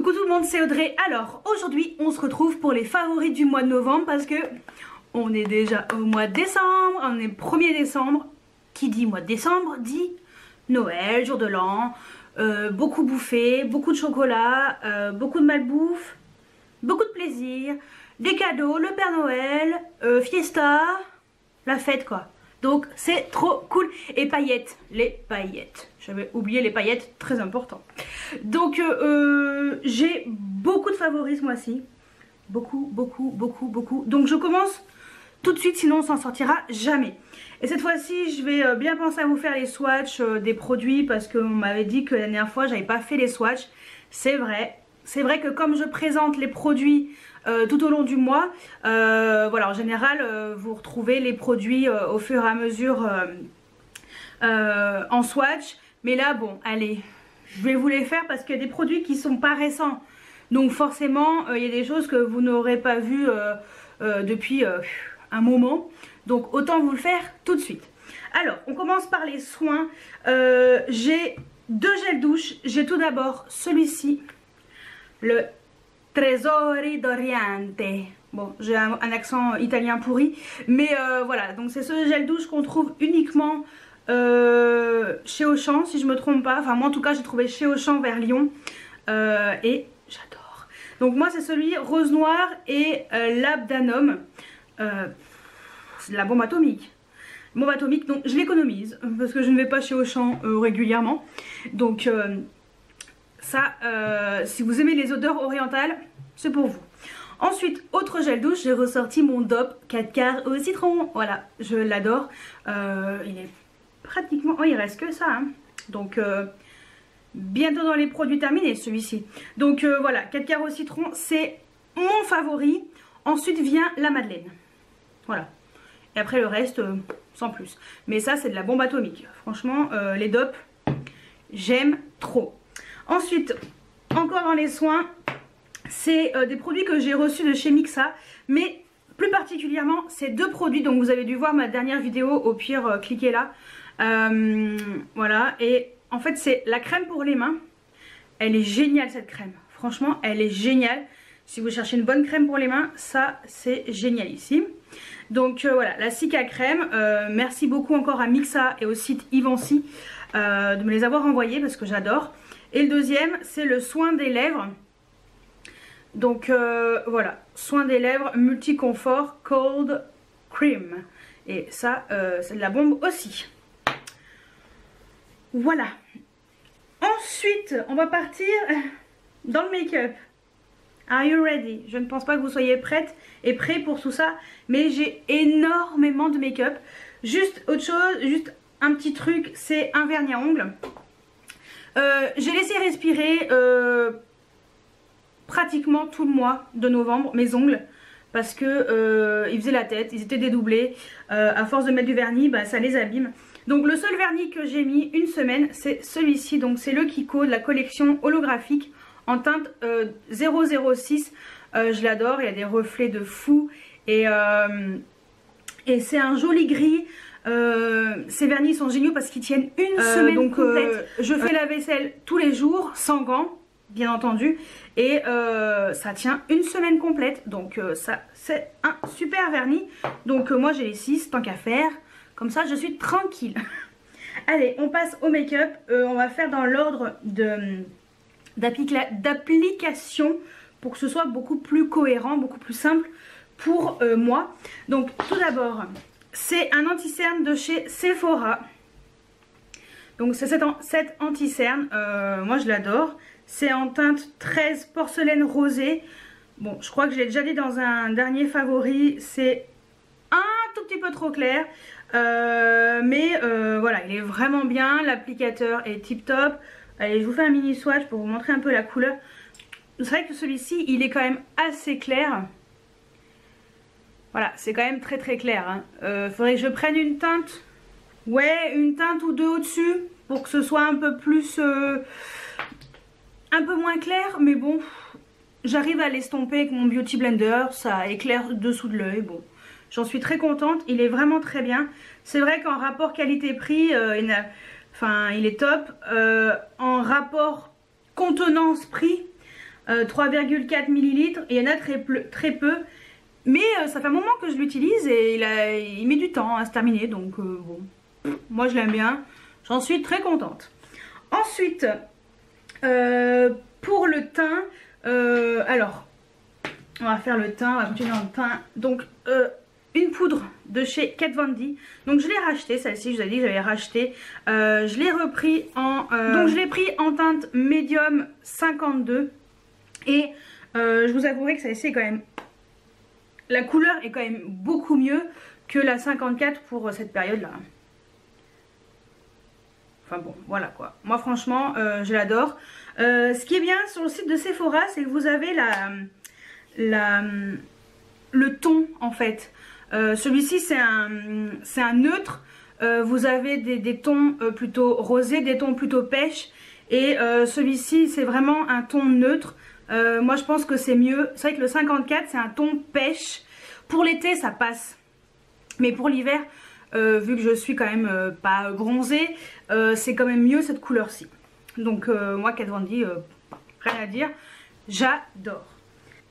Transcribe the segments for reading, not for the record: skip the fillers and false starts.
Coucou tout le monde, c'est Audrey. Alors aujourd'hui on se retrouve pour les favoris du mois de novembre parce que on est déjà au mois de décembre, on est 1er décembre. Qui dit mois de décembre dit Noël, jour de l'an, beaucoup bouffé, beaucoup de chocolat, beaucoup de malbouffe, beaucoup de plaisir, des cadeaux, le Père Noël, fiesta, la fête quoi. Donc c'est trop cool. Et paillettes, les paillettes. J'avais oublié les paillettes, très important. Donc j'ai beaucoup de favoris ce mois-ci. Beaucoup. Donc je commence tout de suite, sinon on s'en sortira jamais. Et cette fois-ci, je vais bien penser à vous faire les swatchs des produits parce qu'on m'avait dit que la dernière fois, j'avais pas fait les swatchs. C'est vrai. C'est vrai que comme je présente les produits tout au long du mois, voilà, en général, vous retrouvez les produits au fur et à mesure en swatch. Mais là, bon, allez, je vais vous les faire parce qu'il y a des produits qui sont pas récents. Donc forcément, il y a des choses que vous n'aurez pas vues depuis un moment. Donc autant vous le faire tout de suite. Alors, on commence par les soins. J'ai deux gels douche. J'ai tout d'abord celui-ci, le Tresori d'Oriente. Bon, j'ai un accent italien pourri. Mais voilà, donc c'est ce gel douche qu'on trouve uniquement chez Auchan, si je me trompe pas. Enfin, moi en tout cas, j'ai trouvé chez Auchan vers Lyon. Et j'adore. Donc moi, c'est celui rose noir et labdanum. C'est de la bombe atomique. Bombe atomique, donc je l'économise parce que je ne vais pas chez Auchan régulièrement. Donc ça, si vous aimez les odeurs orientales, c'est pour vous. Ensuite, autre gel douche, j'ai ressorti mon DOP 4 quarts au citron. Voilà, je l'adore. Il est pratiquement... Oh, il reste que ça. Hein. Donc, bientôt dans les produits terminés, celui-ci. Donc, voilà, 4 quarts au citron, c'est mon favori. Ensuite vient la Madeleine. Voilà. Et après, le reste, sans plus. Mais ça, c'est de la bombe atomique. Franchement, les DOP, j'aime trop. Ensuite, encore dans les soins, c'est des produits que j'ai reçus de chez Mixa, mais plus particulièrement ces deux produits. Donc vous avez dû voir ma dernière vidéo, au pire cliquez là. Voilà, et en fait c'est la crème pour les mains. Elle est géniale cette crème, franchement elle est géniale. Si vous cherchez une bonne crème pour les mains, ça c'est génial ici. Donc voilà, la Cica crème, merci beaucoup encore à Mixa et au site Ivancy de me les avoir envoyés parce que j'adore. Et le deuxième, c'est le soin des lèvres. Donc voilà, soin des lèvres multi-confort Cold Cream. Et ça, c'est de la bombe aussi. Voilà. Ensuite, on va partir dans le make-up. Are you ready? Je ne pense pas que vous soyez prête et prêts pour tout ça. Mais j'ai énormément de make-up. Juste autre chose, juste un petit truc, c'est un vernis à ongles. J'ai laissé respirer pratiquement tout le mois de novembre mes ongles parce que ils faisaient la tête, ils étaient dédoublés. À force de mettre du vernis, bah, ça les abîme. Donc le seul vernis que j'ai mis une semaine, c'est celui-ci. Donc c'est le Kiko de la collection holographique en teinte 006. Je l'adore, il y a des reflets de fou et c'est un joli gris. Ces vernis sont géniaux parce qu'ils tiennent une semaine complète. Je fais la vaisselle tous les jours sans gants bien entendu et ça tient une semaine complète. Donc ça c'est un super vernis. Donc moi j'ai les 6 tant qu'à faire. Comme ça je suis tranquille. Allez, on passe au make-up. On va faire dans l'ordre d'application pour que ce soit beaucoup plus cohérent, beaucoup plus simple pour moi. Donc tout d'abord, c'est un anti-cerne de chez Sephora. Donc c'est cette anti-cerne, moi je l'adore. C'est en teinte 13 porcelaine rosée. Bon, je crois que je l'ai déjà dit dans un dernier favori, c'est un tout petit peu trop clair. Mais voilà, il est vraiment bien, l'applicateur est tip top. Allez, je vous fais un mini swatch pour vous montrer un peu la couleur. C'est vrai que celui-ci, il est quand même assez clair. Voilà, c'est quand même très clair. Hein. Faudrait que je prenne une teinte. Ouais, une teinte ou deux au-dessus. Pour que ce soit un peu plus... un peu moins clair. Mais bon, j'arrive à l'estomper avec mon Beauty Blender. Ça éclaire dessous de l'œil. Bon, j'en suis très contente. Il est vraiment très bien. C'est vrai qu'en rapport qualité-prix, il est top. En rapport contenance-prix, 3,4 millilitres. Et il y en a très peu. Mais ça fait un moment que je l'utilise et il met du temps à se terminer. Donc bon, moi je l'aime bien. J'en suis très contente. Ensuite, pour le teint, alors, on va faire le teint, on va continuer dans le teint. Donc, une poudre de chez Kat Von D. Donc, je l'ai racheté, celle-ci, je vous ai dit que j'avais racheté. Je l'ai repris en... donc, je l'ai pris en teinte médium 52. Et je vous avouerai que celle-ci est quand même... La couleur est quand même beaucoup mieux que la 54 pour cette période-là. Enfin bon, voilà quoi. Moi franchement, je l'adore. Ce qui est bien sur le site de Sephora, c'est que vous avez le ton en fait. Celui-ci c'est un neutre. Vous avez des tons plutôt rosés, des tons plutôt pêche. Et celui-ci c'est vraiment un ton neutre. Moi je pense que c'est mieux. C'est vrai que le 54 c'est un ton pêche. Pour l'été ça passe. Mais pour l'hiver, vu que je suis quand même pas bronzée, c'est quand même mieux cette couleur-ci. Donc moi Kat Von D, rien à dire, j'adore.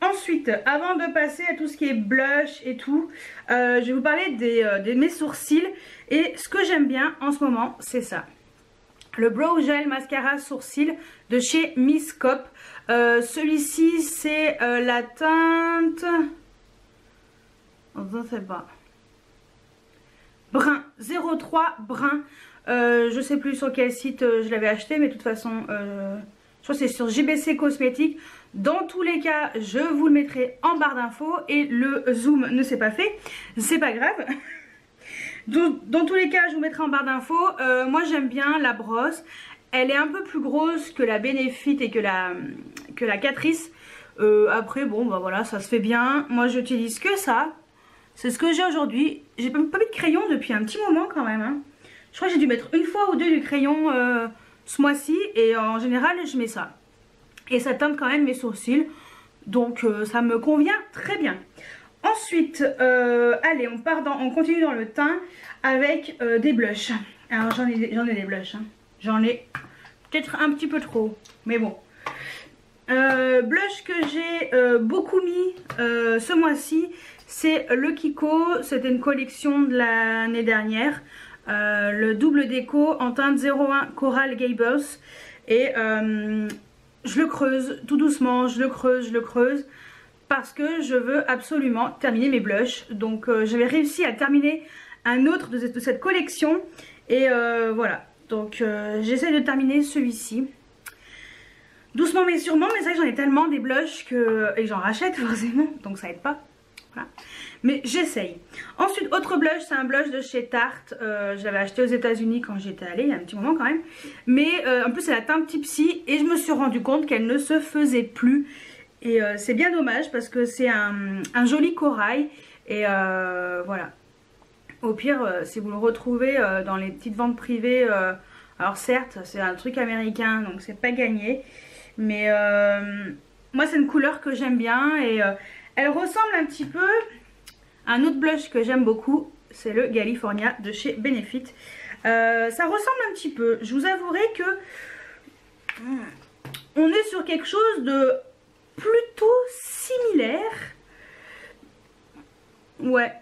Ensuite, avant de passer à tout ce qui est blush et tout, je vais vous parler de mes sourcils. Et ce que j'aime bien en ce moment, c'est ça. Le Brow Gel Mascara Sourcils de chez Miss Cop. Celui-ci, c'est la teinte... Je ne sais pas. Brun, 03 brun. Je sais plus sur quel site je l'avais acheté, mais de toute façon, je crois que c'est sur JBC Cosmétiques. Dans tous les cas, je vous le mettrai en barre d'infos et le zoom ne s'est pas fait. C'est pas grave. Dans tous les cas, je vous mettrai en barre d'infos. Moi, j'aime bien la brosse. Elle est un peu plus grosse que la Benefit et que la Catrice. Après, bon, bah voilà, ça se fait bien. Moi, j'utilise que ça. C'est ce que j'ai aujourd'hui. J'ai pas mis de crayon depuis un petit moment quand même. Hein. Je crois que j'ai dû mettre une fois ou deux du crayon ce mois-ci. Et en général, je mets ça. Et ça teinte quand même mes sourcils. Donc ça me convient très bien. Ensuite, allez, on continue dans le teint avec des blushs. Alors j'en ai des blushs. Hein. J'en ai peut-être un petit peu trop. Mais bon. Blush que j'ai beaucoup mis ce mois-ci, c'est le Kiko. C'était une collection de l'année dernière. Le double déco en teinte 01 Coral Gables. Et je le creuse tout doucement, je le creuse. Parce que je veux absolument terminer mes blushs. Donc j'avais réussi à terminer un autre de cette collection. Et voilà. Donc j'essaie de terminer celui-ci. Doucement mais sûrement, mais c'est vrai que j'en ai tellement des blushs et j'en rachète forcément, donc ça aide pas. Voilà. Mais j'essaye. Ensuite, autre blush, c'est un blush de chez Tarte. Je l'avais acheté aux États-Unis quand j'étais allée, il y a un petit moment quand même. Mais en plus, c'est la teinte Tipsy et je me suis rendu compte qu'elle ne se faisait plus. Et c'est bien dommage parce que c'est un joli corail. Et voilà. Au pire, si vous le retrouvez dans les petites ventes privées, alors certes, c'est un truc américain, donc c'est pas gagné. Mais moi c'est une couleur que j'aime bien et elle ressemble un petit peu à un autre blush que j'aime beaucoup, c'est le California de chez Benefit. Ça ressemble un petit peu, je vous avouerai que on est sur quelque chose de plutôt similaire. Ouais.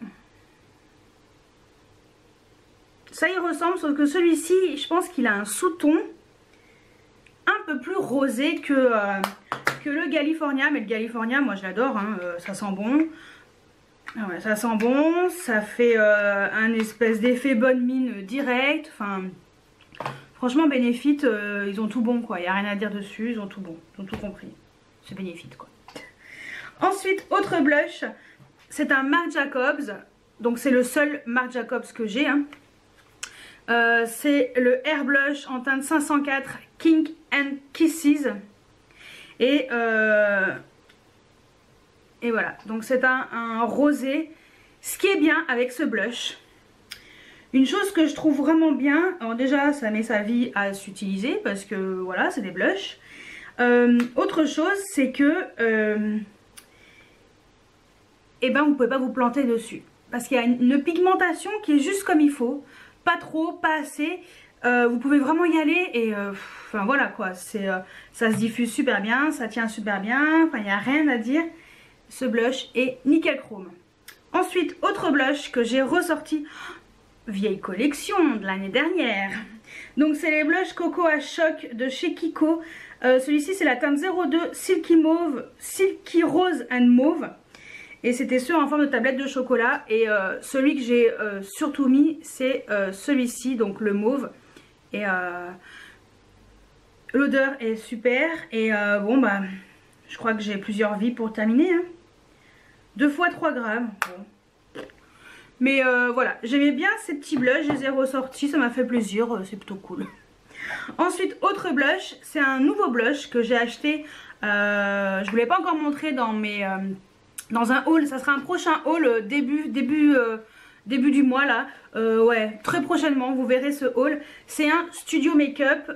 Ça y ressemble, sauf que celui-ci, je pense qu'il a un sous-ton un peu plus rosé que le California. Mais le California, moi je l'adore, hein, ça sent bon. Ah ouais, ça sent bon, ça fait un espèce d'effet bonne mine direct. Enfin, franchement, Benefit, ils ont tout bon quoi. Il n'y a rien à dire dessus, ils ont tout bon, ils ont tout compris. C'est Benefit quoi. Ensuite, autre blush, c'est un Marc Jacobs. Donc c'est le seul Marc Jacobs que j'ai. Hein. C'est le Air Blush en teinte 504 King and Kisses. Et voilà, donc c'est un rosé. Ce qui est bien avec ce blush, une chose que je trouve vraiment bien, alors déjà ça met sa vie à s'utiliser parce que voilà, c'est des blushs. Autre chose, c'est que eh ben, vous ne pouvez pas vous planter dessus. Parce qu'il y a une pigmentation qui est juste comme il faut. Pas trop, pas assez. Vous pouvez vraiment y aller et enfin voilà quoi, ça se diffuse super bien, ça tient super bien, enfin il n'y a rien à dire. Ce blush est nickel chrome. Ensuite, autre blush que j'ai ressorti, vieille collection de l'année dernière. Donc c'est les blushs Coco à choc de chez Kiko. Celui-ci c'est la teinte 02 Silky Mauve, Silky Rose and Mauve. Et c'était ceux en forme de tablette de chocolat. Et celui que j'ai surtout mis c'est celui-ci, donc le mauve. Et l'odeur est super. Et bon bah je crois que j'ai plusieurs vies pour terminer. Hein. 2 fois 3 grammes. Bon. Mais voilà, j'aimais bien ces petits blushs, je les ai ressortis, ça m'a fait plaisir, c'est plutôt cool. Ensuite, autre blush, c'est un nouveau blush que j'ai acheté. Je ne vous l'ai pas encore montré dans un haul, ça sera un prochain haul début du mois là. Ouais, très prochainement, vous verrez ce haul. C'est un studio make-up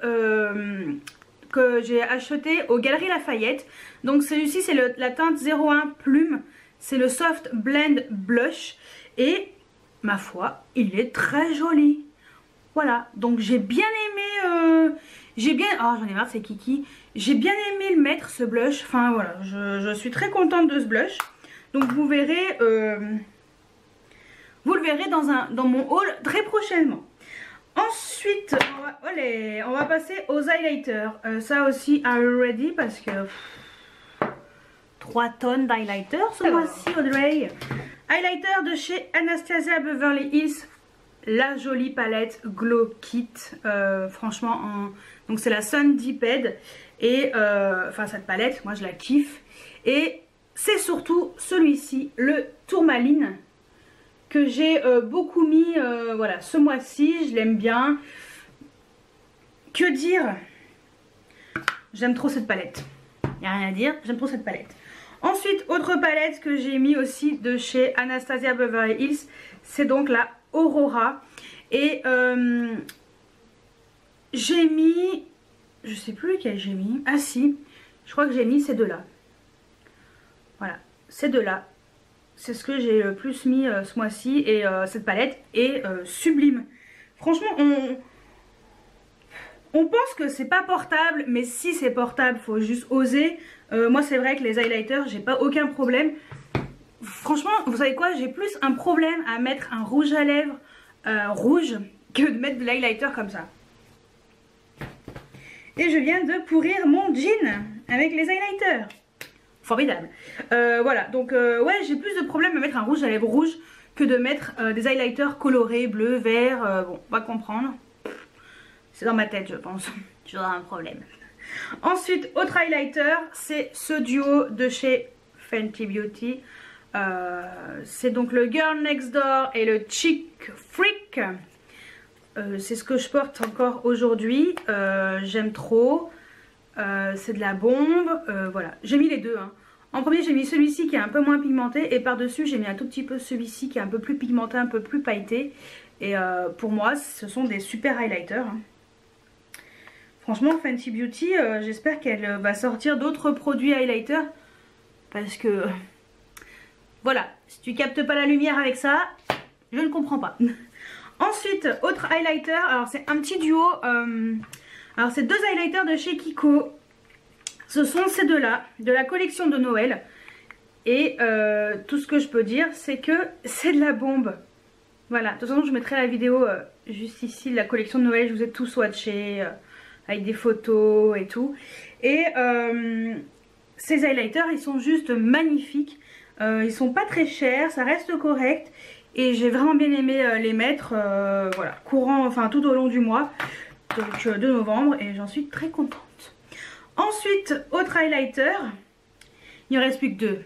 que j'ai acheté aux Galeries Lafayette. Donc celui-ci c'est la teinte 01 Plume, c'est le Soft Blend Blush. Et ma foi, il est très joli. Voilà, donc j'ai bien aimé, oh j'en ai marre c'est Kiki. J'ai bien aimé le mettre ce blush, enfin voilà, je suis très contente de ce blush. Donc vous verrez, vous le verrez dans mon haul très prochainement. Ensuite, on va passer aux highlighters. Ça aussi, are you ready? Parce que 3 tonnes d'highlighters ce mois-ci, Audrey. Highlighter de chez Anastasia Beverly Hills, la jolie palette Glow Kit, franchement, donc c'est la Sun Deeped et enfin cette palette, moi je la kiffe. Et c'est surtout celui-ci, le Tourmaline, que j'ai beaucoup mis, voilà, ce mois-ci, je l'aime bien. Que dire? J'aime trop cette palette, il n'y a rien à dire, j'aime trop cette palette. Ensuite, autre palette que j'ai mis aussi de chez Anastasia Beverly Hills, c'est donc la Aurora. Et j'ai mis, je sais plus lequel j'ai mis, ah si, je crois que j'ai mis ces deux-là. Voilà, ces deux-là. C'est ce que j'ai le plus mis ce mois-ci et cette palette est sublime. Franchement, on pense que c'est pas portable, mais si c'est portable, faut juste oser. Moi c'est vrai que les highlighters, j'ai pas aucun problème. Franchement, vous savez quoi, j'ai plus un problème à mettre un rouge à lèvres rouge que de mettre de l'highlighter comme ça. Et je viens de pourrir mon jean avec les highlighters. Formidable. Voilà, donc ouais, j'ai plus de problème à mettre un rouge à lèvres rouge que de mettre des highlighters colorés, bleu, vert. Bon, on va comprendre. C'est dans ma tête, je pense. J'aurai un problème. Ensuite, autre highlighter, c'est ce duo de chez Fenty Beauty. C'est donc le Girl Next Door et le Chic Freak. C'est ce que je porte encore aujourd'hui. J'aime trop. C'est de la bombe. Voilà, j'ai mis les deux. Hein. En premier, j'ai mis celui-ci qui est un peu moins pigmenté. Et par-dessus, j'ai mis un tout petit peu celui-ci qui est un peu plus pigmenté, un peu plus pailleté. Et pour moi, ce sont des super highlighters. Hein. Franchement, Fenty Beauty, j'espère qu'elle va sortir d'autres produits highlighter. Parce que, voilà, si tu captes pas la lumière avec ça, je ne comprends pas. Ensuite, autre highlighter, alors c'est un petit duo. Alors c'est deux highlighters de chez Kiko. Ce sont ces deux-là, de la collection de Noël. Et tout ce que je peux dire, c'est que c'est de la bombe. Voilà, de toute façon je mettrai la vidéo juste ici de la collection de Noël. Je vous ai tout swatché. Avec des photos et tout. Et ces highlighters, ils sont juste magnifiques. Ils sont pas très chers, ça reste correct. Et j'ai vraiment bien aimé les mettre, voilà, courant, enfin tout au long du mois donc, de novembre. Et j'en suis très contente. Ensuite, autre highlighter. Il ne reste plus que deux.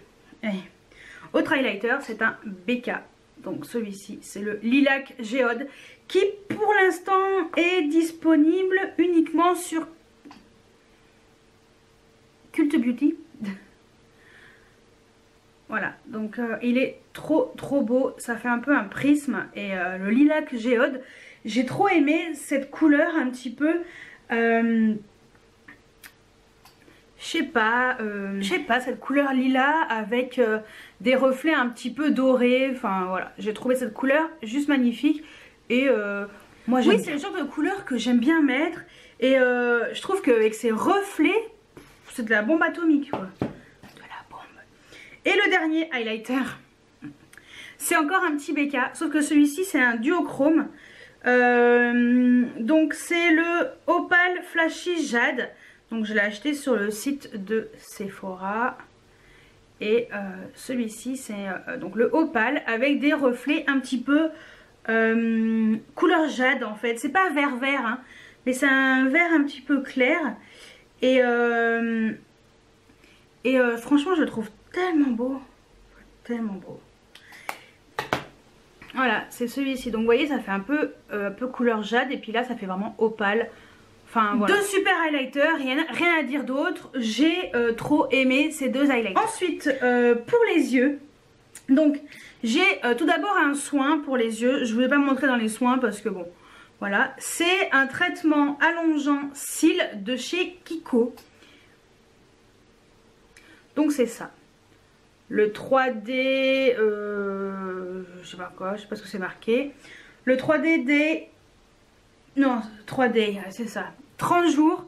Autre highlighter, c'est un BK. Donc celui-ci, c'est le Lilac Géode. Qui pour l'instant est disponible uniquement sur Cult Beauty. Voilà, donc il est trop beau, ça fait un peu un prisme. Et le Lilac Géode, j'ai trop aimé cette couleur un petit peu, je sais pas, cette couleur lilas avec des reflets un petit peu dorés. Enfin voilà, j'ai trouvé cette couleur juste magnifique. Et Moi j'aime. Oui, c'est le genre de couleur que j'aime bien mettre. Et je trouve qu'avec ces reflets, c'est de la bombe atomique quoi. De la bombe. Et le dernier highlighter, c'est encore un petit BK, sauf que celui-ci c'est un duochrome. Donc c'est le Opal Flashy Jade. Donc je l'ai acheté sur le site de Sephora. Et celui-ci c'est donc le Opal avec des reflets un petit peu couleur jade en fait. C'est pas vert vert hein, mais c'est un vert un petit peu clair. Et franchement je le trouve tellement beau. Tellement beau. Voilà, c'est celui-ci. Donc vous voyez, ça fait un peu couleur jade. Et puis là, ça fait vraiment opale. Enfin voilà. Deux super highlighters, rien à dire d'autre. J'ai trop aimé ces deux highlighters. Ensuite, pour les yeux. Donc, j'ai tout d'abord un soin pour les yeux. Je ne vais pas me montrer dans les soins parce que bon, voilà. C'est un traitement allongeant cils de chez Kiko. Donc c'est ça. Le 3D, je sais pas quoi, je sais pas ce que c'est marqué. Le 3D des... Non, 3D, c'est ça. 30 jours,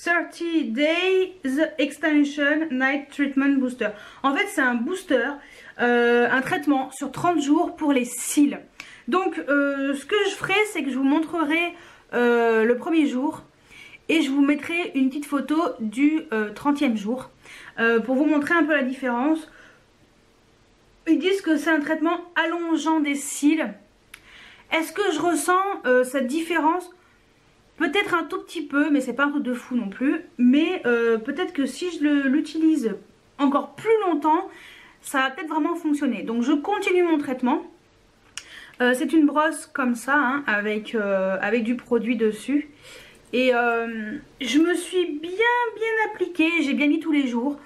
30 Days Extension Night Treatment Booster. En fait, c'est un booster, un traitement sur 30 jours pour les cils. Donc, ce que je ferai, c'est que je vous montrerai le premier jour. Et je vous mettrai une petite photo du 30e jour pour vous montrer un peu la différence. Ils disent que c'est un traitement allongeant des cils. Est-ce que je ressens cette différence? Peut-être un tout petit peu, mais c'est pas un truc de fou non plus. Mais peut-être que si je l'utilise encore plus longtemps, ça va peut-être vraiment fonctionner. Donc je continue mon traitement. C'est une brosse comme ça, hein, avec du produit dessus. Et je me suis bien appliquée, j'ai bien mis tous les jours.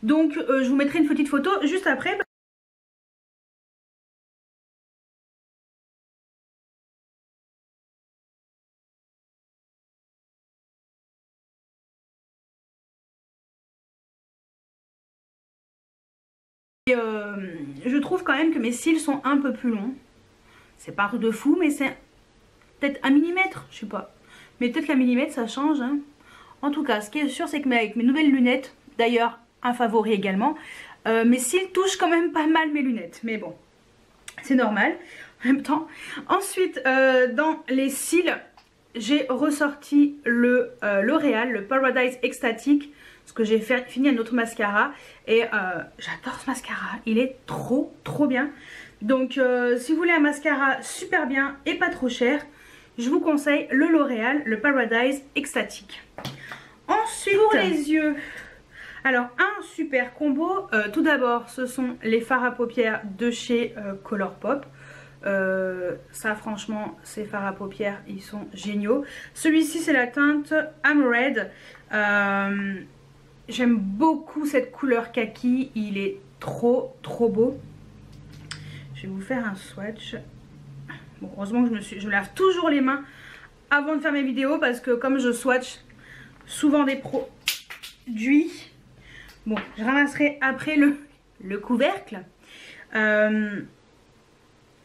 Donc je vous mettrai une petite photo juste après. Et je trouve quand même que mes cils sont un peu plus longs. C'est pas un truc de fou, mais c'est peut-être 1 millimètre, je sais pas. Mais peut-être qu'un millimètre ça change. Hein. En tout cas, ce qui est sûr, c'est que avec mes nouvelles lunettes, d'ailleurs un favori également, mes cils touchent quand même pas mal mes lunettes. Mais bon, c'est normal en même temps. Ensuite, dans les cils, j'ai ressorti le L'Oréal, le Paradise Ecstatic. Parce que j'ai fini un autre mascara. Et j'adore ce mascara. Il est trop bien. Donc si vous voulez un mascara super bien et pas trop cher, je vous conseille le L'Oréal, le Paradise Ecstatic. Ensuite, pour les yeux, alors un super combo. Tout d'abord, ce sont les fards à paupières de chez Colourpop. Ça franchement, ces fards à paupières, ils sont géniaux. Celui-ci, c'est la teinte I'm Red. J'aime beaucoup cette couleur kaki. Il est trop beau. Je vais vous faire un swatch. Bon, heureusement que je me lave toujours les mains avant de faire mes vidéos, parce que comme je swatch souvent des produits, bon, je ramasserai après le couvercle.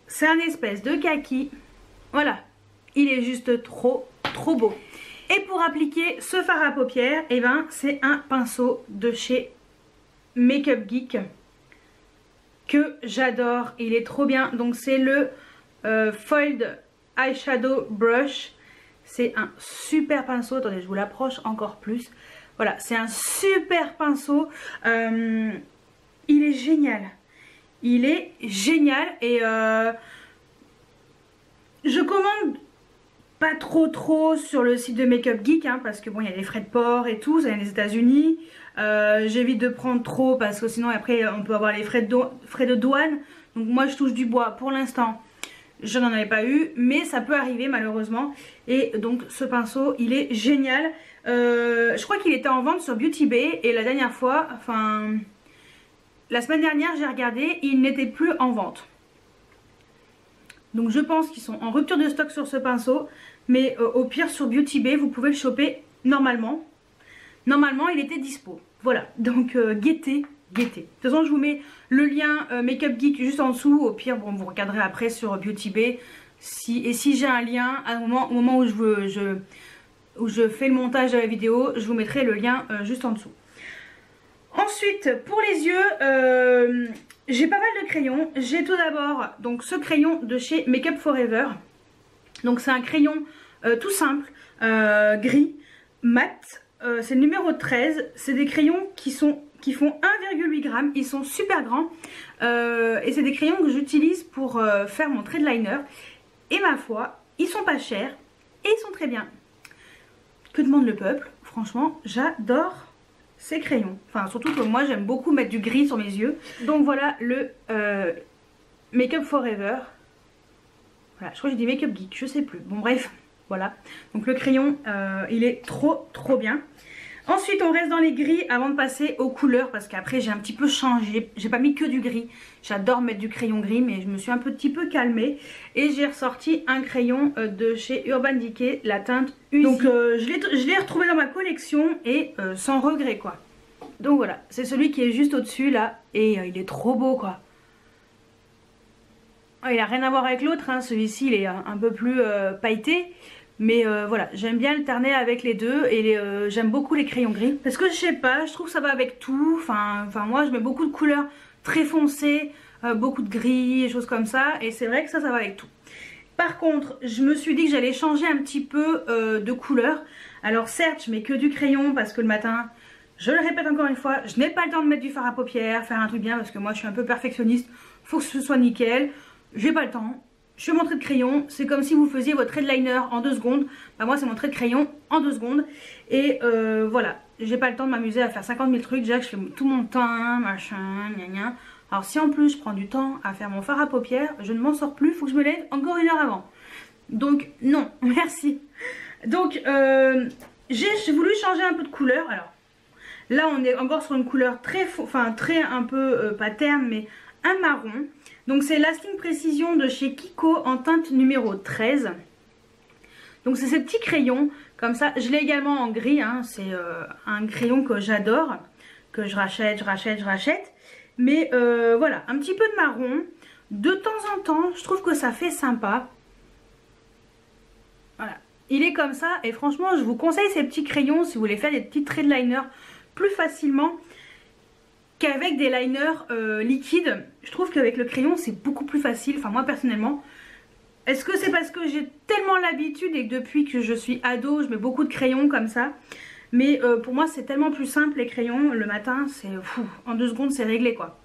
C'est un espèce de kaki. Voilà, il est juste trop beau. Et pour appliquer ce fard à paupières, eh ben, c'est un pinceau de chez Makeup Geek que j'adore. Il est trop bien. Donc c'est le Foiled Eyeshadow Brush. C'est un super pinceau. Attendez, je vous l'approche encore plus. Voilà, c'est un super pinceau. Il est génial. Il est génial. Et je commande pas trop sur le site de Makeup Geek, hein, parce que bon, il y a des frais de port et tout, ça vient des États-Unis. J'évite de prendre trop parce que sinon après on peut avoir les frais de douane. Donc moi je touche du bois pour l'instant. Je n'en avais pas eu, mais ça peut arriver malheureusement. Et donc ce pinceau, il est génial. Je crois qu'il était en vente sur Beauty Bay. Et la dernière fois, enfin la semaine dernière, j'ai regardé, il n'était plus en vente. Donc je pense qu'ils sont en rupture de stock sur ce pinceau. Mais au pire sur Beauty Bay, vous pouvez le choper normalement. Normalement il était dispo. Voilà, donc guettez. De toute façon je vous mets le lien Makeup Geek juste en dessous. Au pire bon, vous regarderez après sur Beauty Bay. si j'ai un lien au moment où je fais le montage de la vidéo, je vous mettrai le lien juste en dessous. Ensuite, pour les yeux, j'ai pas mal de crayons. J'ai tout d'abord donc ce crayon de chez Make Up For Ever. Donc c'est un crayon tout simple, gris, mat. C'est le numéro 13. C'est des crayons qui font 1,8 g. Ils sont super grands. Et c'est des crayons que j'utilise pour faire mon trait de liner. Et ma foi, ils sont pas chers et ils sont très bien. Que demande le peuple? Franchement, j'adore ces crayons. Enfin, surtout que moi, j'aime beaucoup mettre du gris sur mes yeux. Donc voilà le Make Up For Ever. Voilà, je crois que j'ai dit Make Up Geek, je sais plus. Bon bref, voilà. Donc le crayon, il est trop bien. Ensuite, on reste dans les gris avant de passer aux couleurs parce qu'après j'ai un petit peu changé. J'ai pas mis que du gris. J'adore mettre du crayon gris, mais je me suis un petit peu calmée et j'ai ressorti un crayon de chez Urban Decay, la teinte Uzi. Donc je l'ai retrouvé dans ma collection et sans regret quoi. Donc voilà, c'est celui qui est juste au-dessus là et il est trop beau quoi. Oh, il a rien à voir avec l'autre, hein. Celui-ci il est un peu plus pailleté. Mais voilà, j'aime bien alterner avec les deux et j'aime beaucoup les crayons gris. Parce que je sais pas, je trouve que ça va avec tout. Enfin moi je mets beaucoup de couleurs très foncées, beaucoup de gris et choses comme ça. Et c'est vrai que ça va avec tout. Par contre, je me suis dit que j'allais changer un petit peu de couleur. Alors certes, je mets que du crayon parce que le matin, je le répète encore une fois, je n'ai pas le temps de mettre du fard à paupières, faire un truc bien parce que moi je suis un peu perfectionniste. Faut que ce soit nickel. J'ai pas le temps. Je fais mon trait de crayon, c'est comme si vous faisiez votre trait de liner en 2 secondes. Bah moi c'est mon trait de crayon en 2 secondes. Et voilà, j'ai pas le temps de m'amuser à faire 50 000 trucs. Déjà que je fais tout mon teint, machin, gna gna. Alors si en plus je prends du temps à faire mon fard à paupières, je ne m'en sors plus, faut que je me lève encore 1 heure avant. Donc non, merci. Donc j'ai voulu changer un peu de couleur. Alors là on est encore sur une couleur très, très un peu, pas terne mais un marron. Donc c'est Lasting Precision de chez Kiko en teinte numéro 13. Donc c'est ces petits crayons comme ça. Je l'ai également en gris, hein. C'est un crayon que j'adore, que je rachète. Mais voilà, un petit peu de marron. De temps en temps, je trouve que ça fait sympa. Voilà, il est comme ça et franchement je vous conseille ces petits crayons si vous voulez faire des petits traits de liner plus facilement qu'avec des liners liquides. Je trouve qu'avec le crayon c'est beaucoup plus facile, enfin moi personnellement. Est-ce que c'est parce que j'ai tellement l'habitude et que depuis que je suis ado je mets beaucoup de crayons comme ça. Mais pour moi c'est tellement plus simple les crayons, le matin c'est en 2 secondes c'est réglé quoi.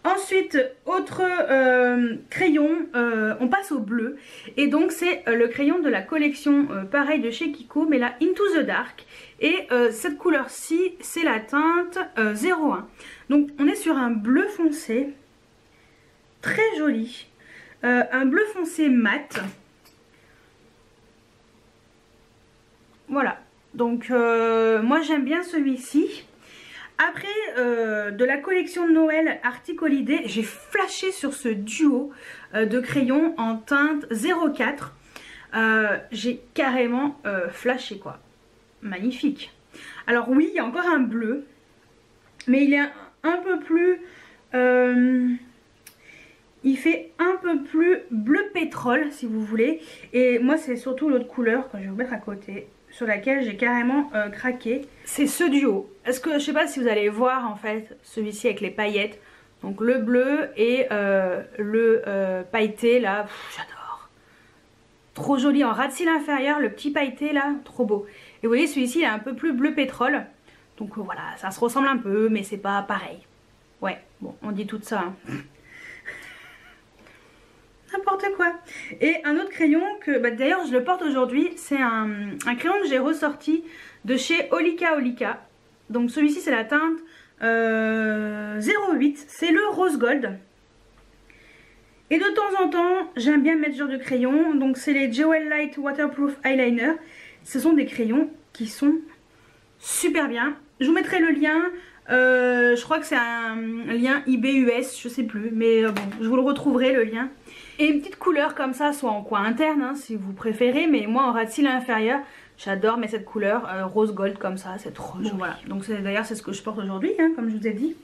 Ensuite, autre crayon, on passe au bleu. Et donc c'est le crayon de la collection pareil de chez Kiko, mais là Into the Dark. Et cette couleur-ci, c'est la teinte 01. Donc on est sur un bleu foncé, très joli. Un bleu foncé mat. Voilà, donc moi j'aime bien celui-ci. Après, de la collection de Noël Arctic Holiday, j'ai flashé sur ce duo de crayons en teinte 04. J'ai carrément flashé quoi. Magnifique. Alors oui, il y a encore un bleu, mais il est un peu plus... il fait un peu plus bleu pétrole si vous voulez. Et moi c'est surtout l'autre couleur que je vais vous mettre à côté, sur laquelle j'ai carrément craqué. C'est ce duo. Est-ce que je sais pas si vous allez voir en fait celui-ci avec les paillettes. Donc le bleu et le pailleté là, j'adore. Trop joli en ras de cils inférieur, le petit pailleté là, trop beau. Et vous voyez celui-ci il est un peu plus bleu pétrole. Donc voilà, ça se ressemble un peu mais c'est pas pareil. Ouais, bon on dit tout ça. Hein. N'importe quoi. Et un autre crayon que d'ailleurs je le porte aujourd'hui, c'est un crayon que j'ai ressorti de chez Olika Olika. Donc celui-ci c'est la teinte 08, c'est le rose gold. Et de temps en temps j'aime bien mettre ce genre de crayon. Donc c'est les Jewel Light Waterproof Eyeliner. Ce sont des crayons qui sont super bien. Je vous mettrai le lien. Je crois que c'est un lien eBay US, je sais plus, mais bon, je vous le retrouverai le lien. Et une petite couleur comme ça, soit en coin interne hein, si vous préférez, mais moi en ras de cils inférieur, j'adore mais cette couleur rose gold comme ça, c'est trop joli. Voilà, donc d'ailleurs c'est ce que je porte aujourd'hui, hein, comme je vous ai dit.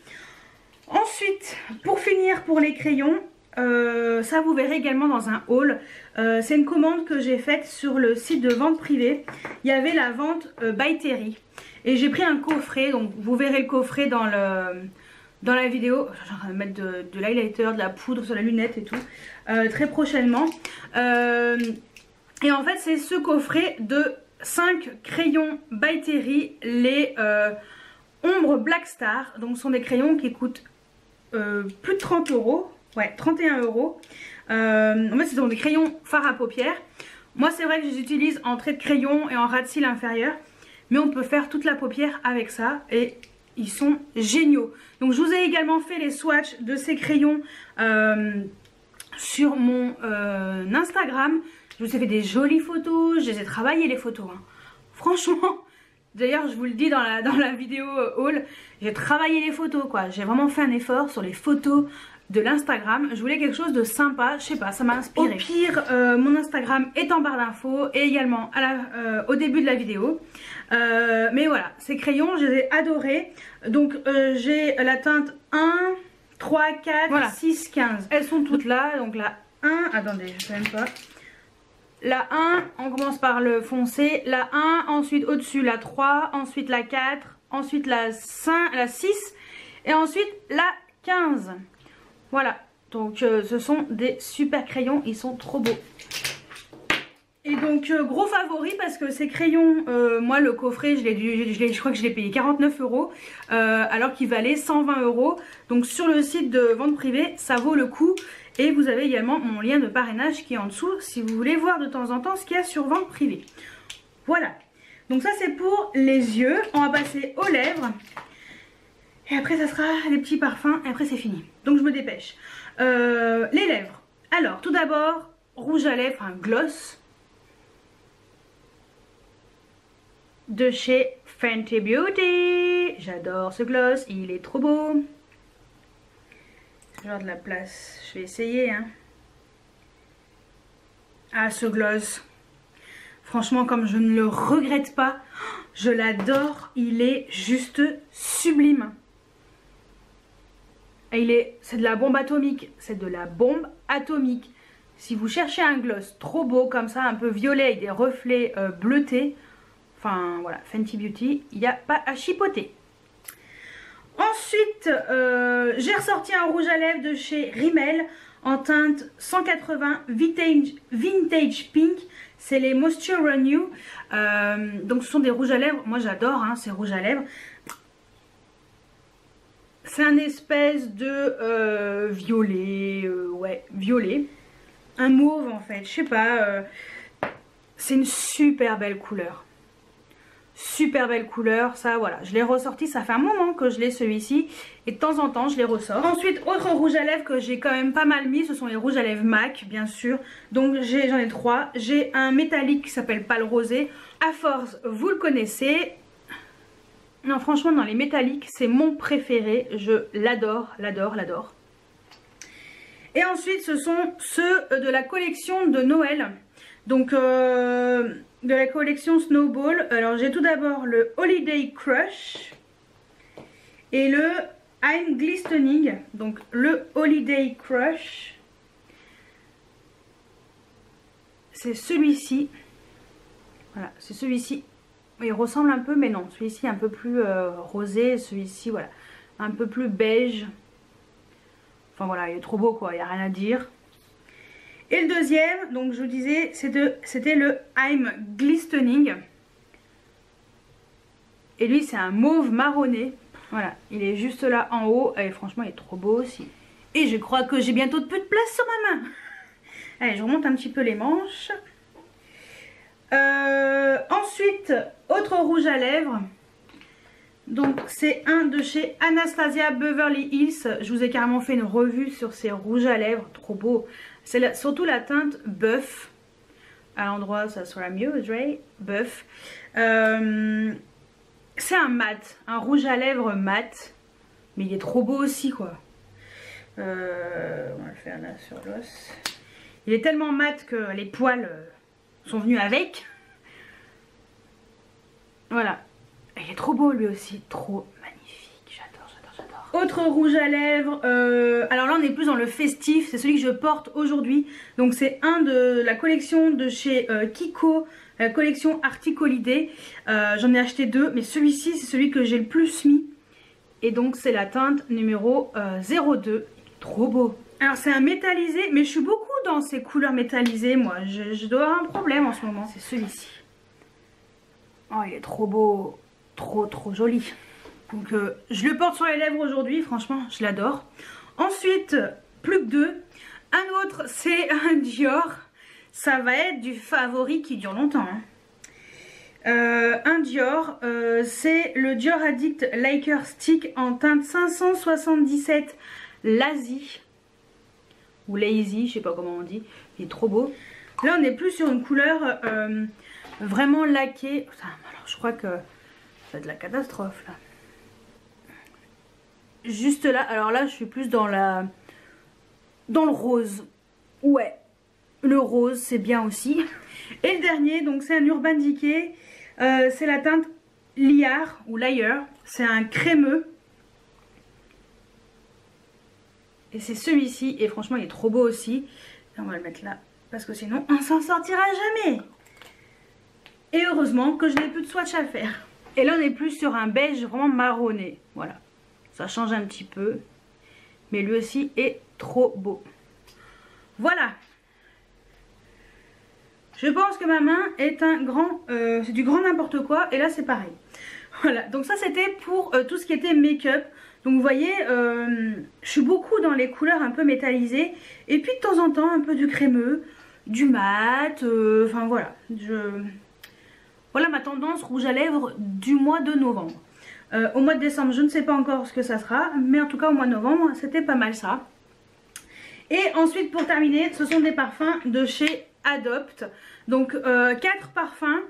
Ensuite, pour finir pour les crayons, Ça vous verrez également dans un haul. C'est une commande que j'ai faite sur le site de vente privée. Il y avait la vente by Terry. Et j'ai pris un coffret, donc vous verrez le coffret dans la vidéo. Je vais mettre de l'highlighter, de la poudre sur la lunette et tout. Très prochainement. Et en fait c'est ce coffret de 5 crayons by Terry, les Ombre Black Star. Donc ce sont des crayons qui coûtent plus de 30 euros. Ouais, 31 euros. En fait, ce sont des crayons fards à paupières. Moi, c'est vrai que je les utilise en trait de crayon et en ras de cils inférieur. Mais on peut faire toute la paupière avec ça. Et ils sont géniaux. Donc, je vous ai également fait les swatchs de ces crayons sur mon Instagram. Je vous ai fait des jolies photos. Je les ai travaillées, les photos. Hein. Franchement... D'ailleurs je vous le dis dans la vidéo haul, j'ai travaillé les photos quoi, j'ai vraiment fait un effort sur les photos de l'Instagram. Je voulais quelque chose de sympa, je sais pas, ça m'a inspiré. Au pire, mon Instagram est en barre d'infos et également au début de la vidéo. Mais voilà, ces crayons je les ai adorés. Donc j'ai la teinte 1, 3, 4, voilà. 6, 15. Elles sont toutes là, donc la 1, attendez je sais même pas. La 1, on commence par le foncé, la 1, ensuite au-dessus la 3, ensuite la 4, ensuite la 5, la 6 et ensuite la 15. Voilà, donc ce sont des super crayons, ils sont trop beaux. Et donc gros favori parce que ces crayons, moi le coffret je crois que je l'ai payé 49 euros alors qu'il valait 120 euros. Donc sur le site de vente privée ça vaut le coup. Et vous avez également mon lien de parrainage qui est en dessous si vous voulez voir de temps en temps ce qu'il y a sur vente privée. Voilà, donc ça c'est pour les yeux. On va passer aux lèvres. Et après ça sera les petits parfums et après c'est fini. Donc je me dépêche. Les lèvres. Alors tout d'abord rouge à lèvres, un gloss de chez Fenty Beauty. J'adore ce gloss, il est trop beau. Genre de la place, je vais essayer hein. Ah ce gloss, franchement comme je ne le regrette pas, je l'adore, il est juste sublime. Et c'est de la bombe atomique, c'est de la bombe atomique. Si vous cherchez un gloss trop beau comme ça, un peu violet avec des reflets bleutés, enfin voilà, Fenty Beauty, il n'y a pas à chipoter. Ensuite, j'ai ressorti un rouge à lèvres de chez Rimmel en teinte 180 Vintage Pink. C'est les Moisture Renew. Donc ce sont des rouges à lèvres. Moi j'adore hein, ces rouges à lèvres. C'est un espèce de violet. Ouais, violet. Un mauve en fait. Je sais pas. C'est une super belle couleur. Super belle couleur, ça voilà, je l'ai ressorti, ça fait un moment que je l'ai celui-ci et de temps en temps je les ressors. Ensuite, autre rouge à lèvres que j'ai quand même pas mal mis, ce sont les rouges à lèvres MAC bien sûr. Donc j'en ai 3, j'ai un métallique qui s'appelle Pâle Rosé. À force, vous le connaissez. Non franchement dans les métalliques c'est mon préféré, je l'adore, l'adore, l'adore. Et ensuite ce sont ceux de la collection de Noël. Donc de la collection Snowball. Alors j'ai tout d'abord le Holiday Crush et le I'm Glistening. Donc le Holiday Crush, c'est celui-ci. Voilà, c'est celui-ci. Il ressemble un peu mais non, celui-ci un peu plus rosé, celui-ci voilà, un peu plus beige. Enfin voilà, il est trop beau quoi, il n'y a rien à dire. Et le deuxième, donc je vous disais, c'était le I'm Glistening. Et lui c'est un mauve marronné. Voilà, il est juste là en haut. Et franchement il est trop beau aussi. Et je crois que j'ai bientôt plus de place sur ma main. Allez, je remonte un petit peu les manches. Ensuite, autre rouge à lèvres. Donc c'est un de chez Anastasia Beverly Hills. Je vous ai carrément fait une revue sur ces rouges à lèvres, trop beau. C'est surtout la teinte Buff. À l'endroit ça sera mieux, Audrey. Buff. C'est un mat, un rouge à lèvres mat. Mais il est trop beau aussi quoi. On va le faire là sur l'os. Il est tellement mat que les poils sont venus avec. Voilà. Il est trop beau lui aussi, trop magnifique, j'adore, j'adore, j'adore. Autre rouge à lèvres, alors là on est plus dans le festif, c'est celui que je porte aujourd'hui. Donc c'est un de la collection de chez Kiko, la collection Arctic Holiday. J'en ai acheté deux, mais celui-ci c'est celui que j'ai le plus mis. Et donc c'est la teinte numéro 02, trop beau. Alors c'est un métallisé, mais je suis beaucoup dans ces couleurs métallisées moi, je dois avoir un problème en ce moment. C'est celui-ci. Oh il est trop beau, trop joli. Donc je le porte sur les lèvres aujourd'hui, franchement je l'adore. Ensuite, plus que deux. Un autre c'est un Dior. Ça va être du favori qui dure longtemps. Hein. Un Dior, c'est le Dior Addict Liker Stick en teinte 577 Lazy. Ou Lazy, je sais pas comment on dit. Il est trop beau. Là on est plus sur une couleur vraiment laquée. Alors je crois que ça va être de la catastrophe là. Juste là, alors là je suis plus dans le rose. Ouais, le rose c'est bien aussi. Et le dernier, donc c'est un Urban Decay, c'est la teinte Liar ou Liar, c'est un crémeux. Et c'est celui-ci, et franchement il est trop beau aussi. Et on va le mettre là, parce que sinon on s'en sortira jamais. Et heureusement que je n'ai plus de swatch à faire. Et là on est plus sur un beige vraiment marronné, voilà. Ça change un petit peu. Mais lui aussi est trop beau. Voilà. Je pense que ma main est un grand... c'est du grand n'importe quoi. Et là c'est pareil. Voilà. Donc ça c'était pour tout ce qui était make-up. Donc vous voyez, je suis beaucoup dans les couleurs un peu métallisées. Et puis de temps en temps un peu du crémeux. Du mat. Enfin voilà. Voilà ma tendance rouge à lèvres du mois de novembre. Au mois de décembre je ne sais pas encore ce que ça sera, mais en tout cas au mois de novembre c'était pas mal ça. Et ensuite pour terminer, ce sont des parfums de chez Adopt. Donc 4 parfums.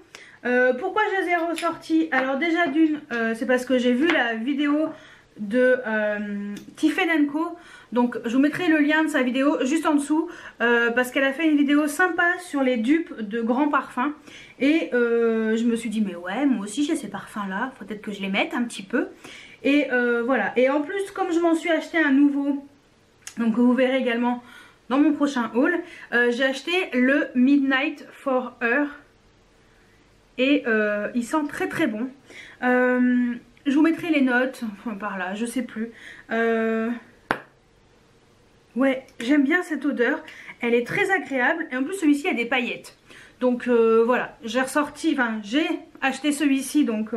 Pourquoi je les ai ressortis? Alors déjà d'une, c'est parce que j'ai vu la vidéo de Tiffen & Co. Donc je vous mettrai le lien de sa vidéo juste en dessous, parce qu'elle a fait une vidéo sympa sur les dupes de grands parfums. Et je me suis dit mais ouais, moi aussi j'ai ces parfums là, faut peut-être que je les mette un petit peu. Et voilà, et en plus comme je m'en suis acheté un nouveau, donc vous verrez également dans mon prochain haul, j'ai acheté le Midnight for Her. Et il sent très bon. Je vous mettrai les notes, enfin par là, je sais plus. Ouais, j'aime bien cette odeur. Elle est très agréable. Et en plus celui-ci a des paillettes. Donc voilà, j'ai acheté celui-ci. Donc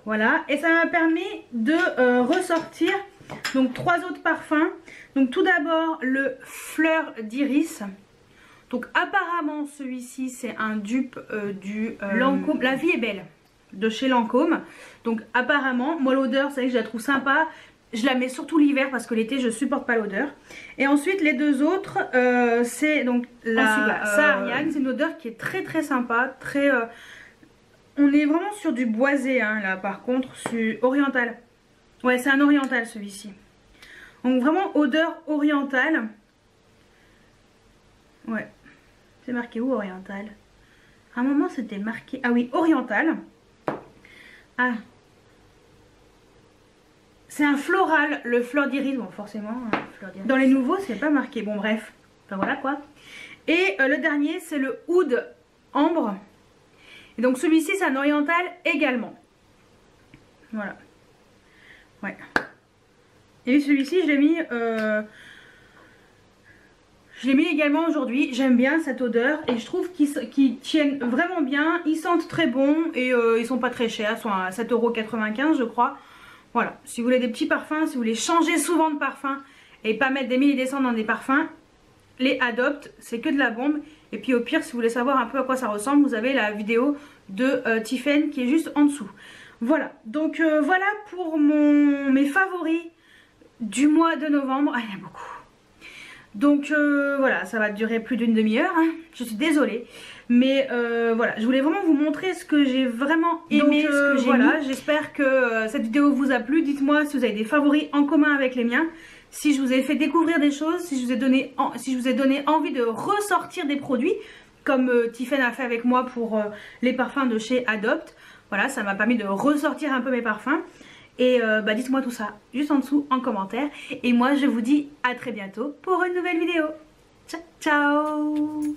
voilà. Et ça m'a permis de ressortir donc 3 autres parfums. Donc tout d'abord le Fleur d'Iris. Donc apparemment celui-ci c'est un dupe du Lancôme. La vie est belle de chez Lancôme. Donc apparemment, moi l'odeur c'est vrai que je la trouve sympa. Je la mets surtout l'hiver parce que l'été je supporte pas l'odeur. Et ensuite les deux autres, c'est donc la Saharian. C'est une odeur qui est très sympa. Très, on est vraiment sur du boisé hein, là par contre, c'est oriental. Ouais c'est un oriental celui-ci. Donc vraiment odeur orientale. Ouais. C'est marqué où oriental? À un moment c'était marqué... Ah oui, oriental. Ah. C'est un floral, le Fleur d'Iris. Bon forcément, hein, Fleur d'Iris. Dans les nouveaux c'est pas marqué. Bon bref. Enfin voilà quoi. Et le dernier c'est le Oud Ambre. Et donc celui-ci c'est un oriental également. Voilà. Ouais. Et celui-ci je l'ai mis... Je l'ai mis également aujourd'hui, j'aime bien cette odeur et je trouve qu'ils tiennent vraiment bien, ils sentent très bon et ils sont pas très chers, ils sont à 7,95 € je crois. Voilà, si vous voulez des petits parfums, si vous voulez changer souvent de parfum et pas mettre des mille et des cents dans des parfums, les Adopt, c'est que de la bombe. Et puis au pire, si vous voulez savoir un peu à quoi ça ressemble, vous avez la vidéo de Tiffen qui est juste en dessous. Voilà, donc voilà pour mes favoris du mois de novembre. Ah, il y en a beaucoup. Donc voilà, ça va durer plus d'une demi-heure, hein. Je suis désolée. Mais voilà, je voulais vraiment vous montrer ce que j'ai vraiment aimé, ce que j'ai voilà, j'espère que cette vidéo vous a plu. Dites-moi si vous avez des favoris en commun avec les miens. Si je vous ai fait découvrir des choses, si je vous ai donné, envie de ressortir des produits, comme Tiffen a fait avec moi pour les parfums de chez Adopt. Voilà, ça m'a permis de ressortir un peu mes parfums. Et dites-moi tout ça juste en dessous en commentaire. Et moi je vous dis à très bientôt pour une nouvelle vidéo. Ciao ciao.